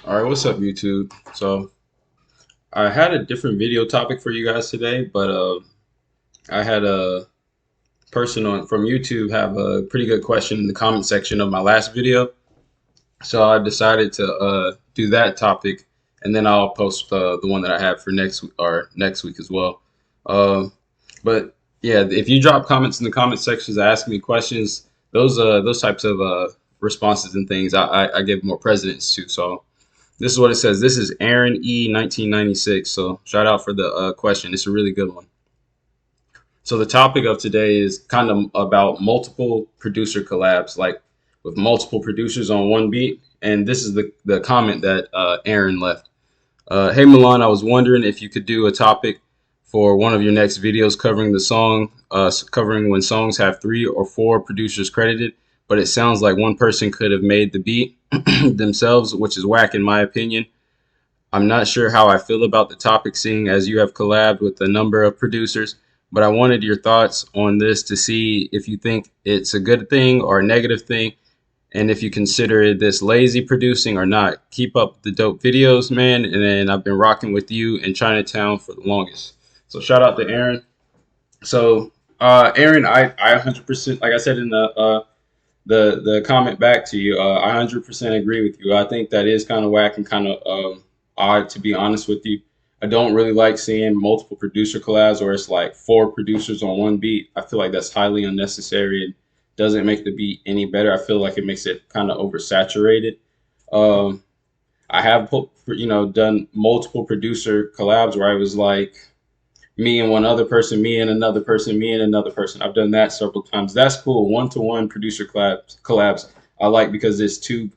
All right, what's up, YouTube? So I had a different video topic for you guys today, but I had a person on from YouTube have a pretty good question in the comment section of my last video, so I decided to do that topic, and then I'll post the one that I have for next week as well. Um, but yeah, if you drop comments in the comment sections asking me questions, those types of responses and things, I give more precedence to. So this is what it says. This is Aaron E 1996. So shout out for the question. It's a really good one. So the topic of today is kind of about multiple producer collabs, like with multiple producers on one beat. And this is the comment that Aaron left. Hey Milan, I was wondering if you could do a topic for one of your next videos covering covering when songs have 3 or 4 producers credited, but it sounds like one person could have made the beat themselves, which is whack in my opinion. I'm not sure how I feel about the topic, seeing as you have collabed with a number of producers, but I wanted your thoughts on this to see if you think it's a good thing or a negative thing, and if you consider this lazy producing or not. Keep up the dope videos, man, and then I've been rocking with you in Chinatown for the longest. So shout out to Aaron. So Aaron, I 100%, like I said in the comment back to you, I 100% agree with you. I think that is kind of whack and kind of odd, to be honest with you. I don't really like seeing multiple producer collabs where it's like 4 producers on one beat. I feel like that's highly unnecessary and doesn't make the beat any better. I feel like it makes it kind of oversaturated. Um, I have done multiple producer collabs where I was like me and one other person, me and another person, me and another person. I've done that several times. That's cool. One-to-one producer collabs I like because it's two,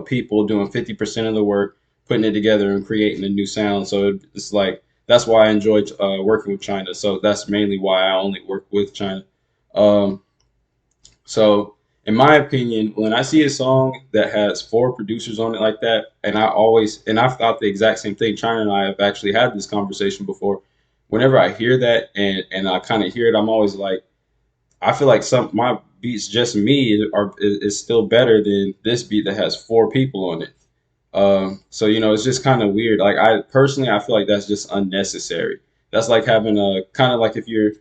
people doing 50% of the work, putting it together and creating a new sound. So it's like that's why I enjoy working with China. So that's mainly why I only work with China. Um, so in my opinion, when I see a song that has 4 producers on it like that, and I've thought the exact same thing. China and I have actually had this conversation before. Whenever I hear that and I kind of hear it, I'm always like, I feel like some my beats just me is still better than this beat that has 4 people on it. So it's just kind of weird. Like I personally, I feel like that's just unnecessary. That's like having a kind of like if you're,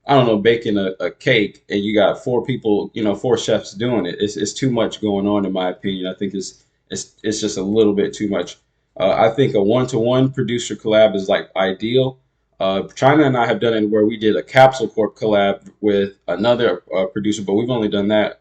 I don't know, baking a cake and you got 4 people, 4 chefs doing it. It's too much going on in my opinion. I think it's just a little bit too much. I think a one-to-one producer collab is like ideal. China and I have done it where we did a Capsule Corp collab with another producer, but we've only done that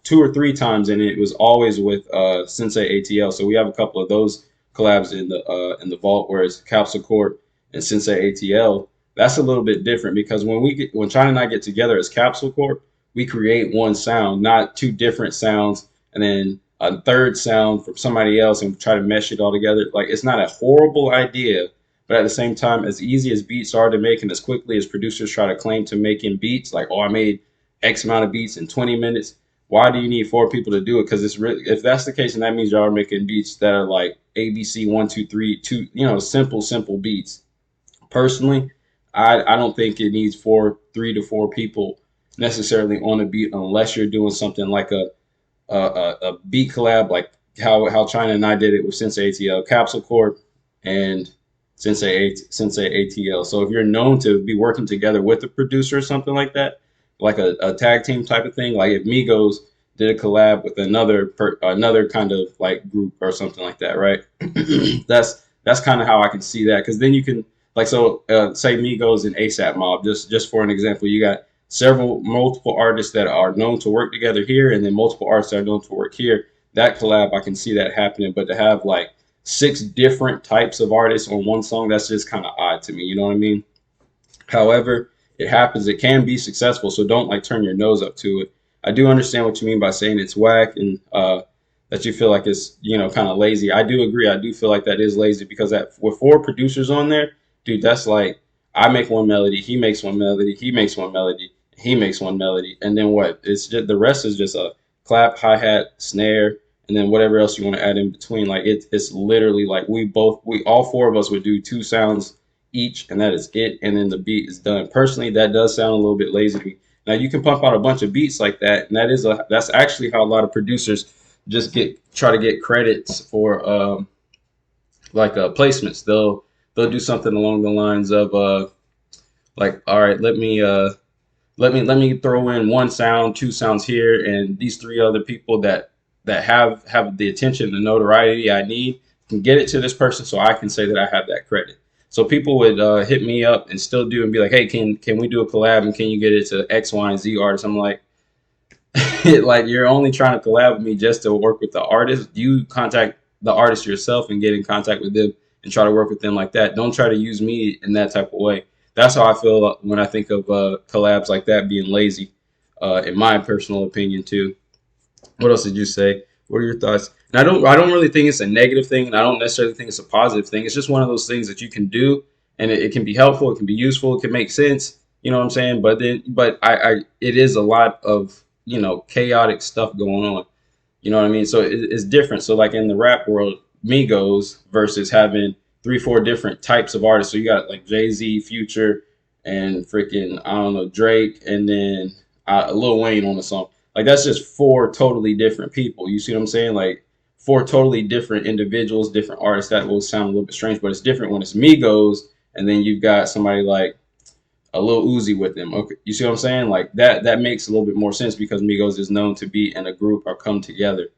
2 or 3 times, and it was always with Sensei ATL. So we have a couple of those collabs in the vault, whereas Capsule Corp and Sensei ATL, that's a little bit different because when China and I get together as Capsule Corp, we create one sound, not 2 different sounds, and then a third sound from somebody else and try to mesh it all together. Like it's not a horrible idea, but at the same time, as easy as beats are to make and as quickly as producers try to claim to making beats, like, oh, I made X amount of beats in 20 minutes. Why do you need 4 people to do it? Because it's really, if that's the case, then that means y'all are making beats that are like ABC 1 2 3 2, simple beats. Personally, I don't think it needs 3 to 4 people necessarily on a beat unless you're doing something like a beat collab, like how China and I did it with Sensei ATL, Capsule Corp, and Sensei ATL. So if you're known to be working together with a producer or something like that, like a tag team type of thing, like if Migos did a collab with another kind of like group or something like that, right? That's kind of how I can see that, because then you can like say Migos and ASAP Mob, just for an example, you got multiple artists that are known to work together here, and then multiple artists that are known to work here. That collab, I can see that happening, but to have like 6 different types of artists on one song, that's just kind of odd to me. You know what I mean? However, it happens. It can be successful, so don't like turn your nose up to it. I do understand what you mean by saying it's whack and that you feel like it's kind of lazy. I do agree. I do feel like that is lazy because with 4 producers on there, dude, that's like I make one melody, he makes one melody, he makes one melody, he makes one melody, and then what? It's just the rest is just a clap, hi hat, snare, and then whatever else you want to add in between. Like it's literally like we all 4 of us would do 2 sounds each, and that is it. And then the beat is done. Personally, that does sound a little bit lazy to me. Now you can pump out a bunch of beats like that, and that's actually how a lot of producers just try to get credits for like placements. They'll do something along the lines of like, all right, let me throw in one sound, two sounds here, and these three other people that have the attention, the notoriety I need can get it to this person, so I can say that I have that credit. So people would hit me up and still do and be like, hey, can we do a collab and can you get it to X, Y, and Z artists? I'm like, like you're only trying to collab with me just to work with the artist. You contact the artist yourself and get in contact with them and try to work with them like that. Don't try to use me in that type of way. That's how I feel when I think of collabs like that being lazy, in my personal opinion too. What else did you say? What are your thoughts? And I don't really think it's a negative thing, and I don't necessarily think it's a positive thing. It's just one of those things that you can do, and it can be helpful, it can be useful, it can make sense. You know what I'm saying? But it is a lot of chaotic stuff going on. You know what I mean? So it's different. So like in the rap world, Migos versus having three, four different types of artists. So you got like Jay-Z, Future, and freaking I don't know Drake, and then Lil Wayne on the song. Like that's just four totally different people. You see what I'm saying? Like four totally different individuals, different artists. That will sound a little bit strange, but it's different when it's Migos, and then you've got somebody like a little Uzi with them. Okay, you see what I'm saying? Like that makes a little bit more sense because Migos is known to be in a group or come together.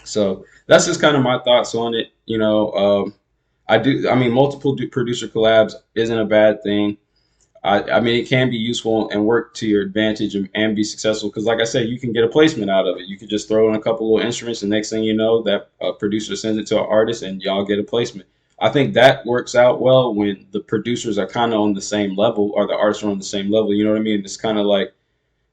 So that's just kind of my thoughts on it. I do. I mean, multiple producer collabs isn't a bad thing. I mean, it can be useful and work to your advantage and be successful because, like I said, you can get a placement out of it. You could just throw in a couple little instruments, and next thing you know, that producer sends it to an artist, and y'all get a placement. I think that works out well when the producers are kind of on the same level or the artists are on the same level. You know what I mean? It's kind of like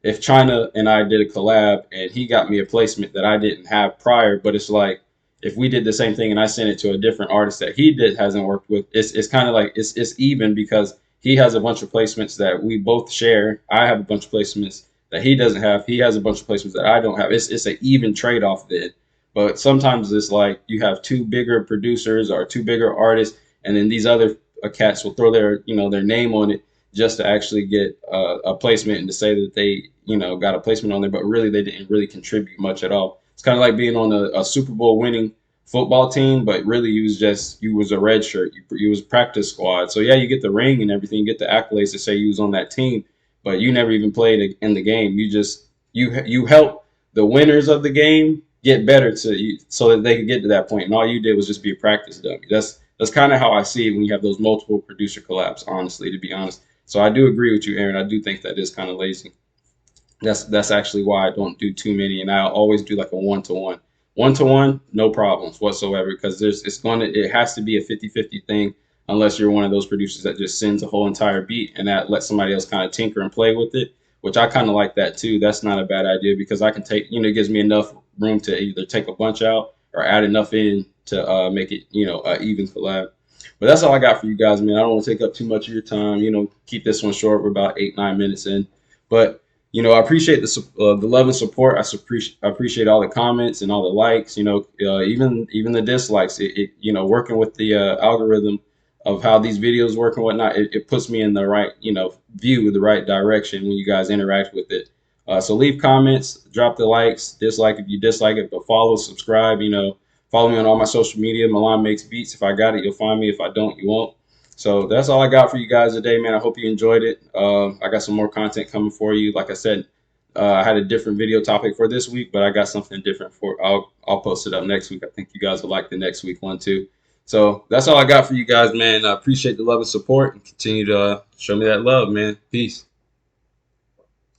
if China and I did a collab and he got me a placement that I didn't have prior, but it's like if we did the same thing and I sent it to a different artist that he did hasn't worked with, it's kind of like it's even because he has a bunch of placements that we both share. I have a bunch of placements that he doesn't have. He has a bunch of placements that I don't have. It's an even trade off then. But sometimes it's like you have two bigger producers or two bigger artists, and then these other cats will throw their name on it just to actually get a placement and to say that they got a placement on there, but really they didn't really contribute much at all. It's kind of like being on a Super Bowl winning football team, but really you was a red shirt. You was practice squad. So yeah, you get the ring and everything, you get the accolades to say you was on that team, but you never even played in the game. You help the winners of the game get better so that they could get to that point, and all you did was just be a practice dummy. That's kind of how I see it when you have those multiple producer collabs. Honestly, to be honest. So I do agree with you, Aaron. I do think that is kind of lazy. That's actually why I don't do too many, and I always do like a one to one, no problems whatsoever, because it has to be a 50-50 thing unless you're one of those producers that just sends a whole entire beat and that lets somebody else kind of tinker and play with it, which I kind of like that too. That's not a bad idea because I can take, it gives me enough room to either take a bunch out or add enough in to make it, a even collab. But that's all I got for you guys, man. I don't want to take up too much of your time. Keep this one short. We're about 8-9 minutes in, but I appreciate the love and support. I appreciate all the comments and all the likes. Even the dislikes. Working with the algorithm of how these videos work and whatnot, it puts me in the right view, the right direction when you guys interact with it. So leave comments, drop the likes, dislike if you dislike it, but follow, subscribe. Follow me on all my social media. Milan Makes Beats. If I got it, you'll find me. If I don't, you won't. So that's all I got for you guys today, man. I hope you enjoyed it. I got some more content coming for you. Like I said, I had a different video topic for this week, but I got something different I'll post it up next week. I think you guys will like the next week one too. So that's all I got for you guys, man. I appreciate the love and support and continue to show me that love, man. Peace.